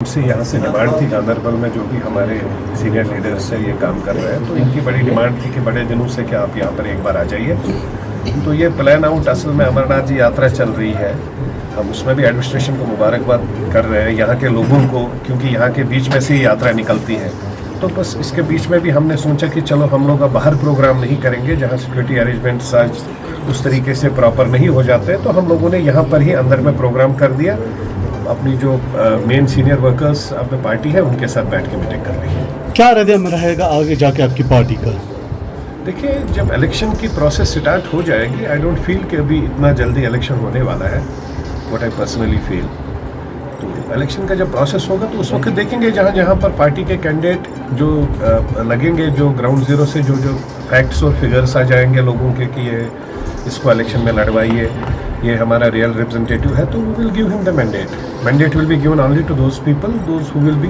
से यहाँ से डिमांड थी गांधरबल में, जो भी हमारे सीनियर लीडर्स है ये काम कर रहे हैं, तो इनकी बड़ी डिमांड थी कि बड़े दिनों से कि आप यहाँ पर एक बार आ जाइए। तो ये प्लान आउट असल में अमरनाथ जी यात्रा चल रही है, हम उसमें भी एडमिनिस्ट्रेशन को मुबारकबाद कर रहे हैं यहाँ के लोगों को, क्योंकि यहाँ के बीच में से ही यात्रा निकलती है। तो बस इसके बीच में भी हमने सोचा कि चलो हम लोग अब बाहर प्रोग्राम नहीं करेंगे जहाँ सिक्योरिटी अरेंजमेंट्स आज उस तरीके से प्रॉपर नहीं हो जाते, तो हम लोगों ने यहाँ पर ही अंदर में प्रोग्राम कर दिया। अपनी जो मेन सीनियर वर्कर्स अपने पार्टी है उनके साथ बैठ के मीटिंग कर रही है। क्या रद्द रहेगा आगे जाके आपकी पार्टी का? देखिए, जब इलेक्शन की प्रोसेस स्टार्ट हो जाएगी, आई डोंट फील कि अभी इतना जल्दी इलेक्शन होने वाला है, व्हाट आई पर्सनली फील। तो इलेक्शन का जब प्रोसेस होगा तो उस वक्त देखेंगे जहाँ जहाँ पर पार्टी के कैंडिडेट जो लगेंगे, जो ग्राउंड जीरो से जो फैक्ट्स और फिगर्स आ जाएंगे लोगों के कि ये इसको इलेक्शन में लड़वाइए, ये हमारा रियल रिप्रेजेंटेटिव है, तो we will give him the mandate will be given only to those people those who will be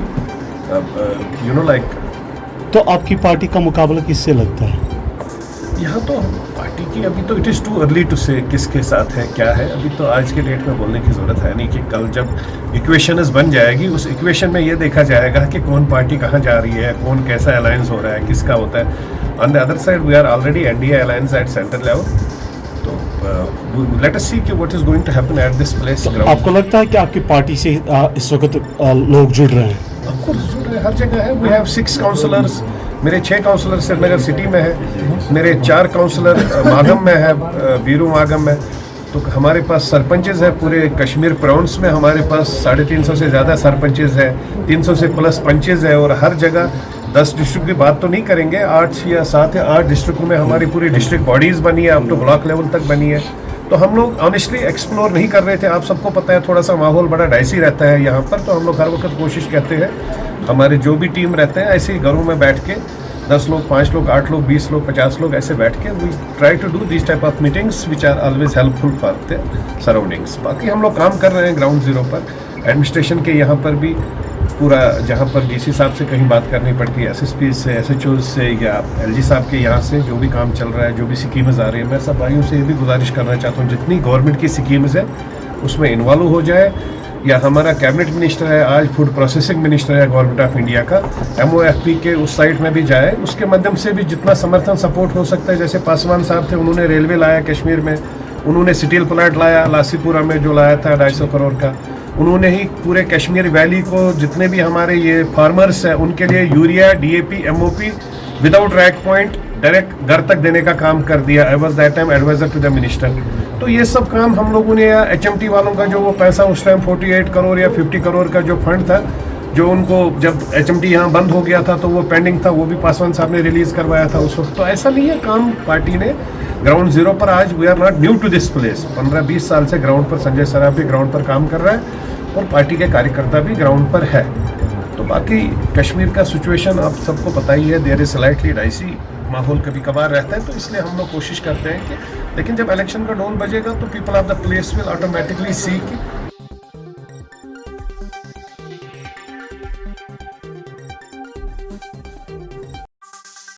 like. तो आपकी पार्टी का मुकाबला किससे लगता है? यहाँ तो पार्टी की अभी तो it is too early to say किसके साथ है क्या है, अभी तो आज के डेट में बोलने की ज़रूरत है नहीं कि कल जब इक्वेशंस बन जाएगी उस इक्वेशन में ये देखा जाएगा कि कौन पार्टी कहाँ जा रही है, कौन कैसा अलायंस हो रहा है, किसका होता है। On the other side we are already NDA alliance at central level, तो लेट अस सी कि what is going to happen at this place. आपको लगता है कि आपकी पार्टी से इस वक्त लोग जुड़ रहे हैं? ऑफ कोर्स जुड़ रहे हैं, हर जगह है। वी हैव 6 काउंसलर्स, मेरे 6 काउंसलर श्रीनगर सिटी में है, मेरे 4 काउंसलर मागम में है, बीरू मागम में। तो हमारे पास सरपंचेज है पूरे कश्मीर प्राउंस में, हमारे पास 350 से ज़्यादा सरपंचेज है, 300 से प्लस पंचेज है, और हर जगह 10 डिस्ट्रिक्ट की बात तो नहीं करेंगे, 8 या 7 या 8 डिस्ट्रिक्ट में हमारी पूरी डिस्ट्रिक्ट बॉडीज़ बनी है, अप टू ब्लॉक लेवल तक बनी है। तो हम लोग ऑनेस्टली एक्सप्लोर नहीं कर रहे थे, आप सबको पता है थोड़ा सा माहौल बड़ा डाइसी रहता है यहाँ पर, तो हम लोग हर वक्त कोशिश करते हैं हमारे जो भी टीम रहते हैं ऐसे ही घरों में बैठ के 10 लोग, 5 लोग, 8 लोग, 20 लोग, 50 लोग ऐसे बैठ के we try to do this type of meetings which are always helpful for the surroundings. बाकी हम लोग काम कर रहे हैं ग्राउंड जीरो पर, एडमिनिस्ट्रेशन के यहाँ पर भी पूरा, जहाँ पर डीसी साहब से कहीं बात करनी पड़ती है, एसएसपी से, एसएचओ से, या एलजी साहब के यहाँ से जो भी काम चल रहा है, जो भी स्कीम्स आ रही है, मैं सब भाइयों से ये भी गुजारिश करना चाहता हूँ जितनी गवर्नमेंट की स्कीम्स है उसमें इन्वॉल्व हो जाए। या हमारा कैबिनेट मिनिस्टर है आज, फूड प्रोसेसिंग मिनिस्टर है गवर्नमेंट ऑफ इंडिया का, MOFP के उस साइड में भी जाए, उसके माध्यम से भी जितना समर्थन सपोर्ट हो सकता है। जैसे पासवान साहब थे, उन्होंने रेलवे लाया कश्मीर में, उन्होंने स्टील प्लांट लाया लासीपुरा में जो लाया था 250 करोड़ का, उन्होंने ही पूरे कश्मीर वैली को जितने भी हमारे ये फार्मर्स हैं उनके लिए urea, DAP, MOP without rack point direct घर तक देने का काम कर दिया। I was that time adviser to the minister. तो ये सब काम हम लोगों ने, या HMT वालों का जो वो पैसा उस टाइम 48 करोड़ या 50 करोड़ का जो फंड था, जो उनको जब HMT यहाँ बंद हो गया था तो वो पेंडिंग था, वो भी पासवान साहब ने रिलीज करवाया था उस वक्त। तो ऐसा नहीं है, काम पार्टी ने ग्राउंड जीरो पर, आज we are not new to this place, 15-20 साल से ग्राउंड पर संजय सराफ भी ग्राउंड पर काम कर रहा है और पार्टी के कार्यकर्ता भी ग्राउंड पर है। तो बाकी कश्मीर का सिचुएशन आप सबको पता ही है, देयर इज स्लाइटली डाइसी माहौल कभी कभार रहता है, तो इसलिए हम लोग कोशिश करते हैं कि, लेकिन जब इलेक्शन का ढोल बजेगा तो people of the place will automatically see कि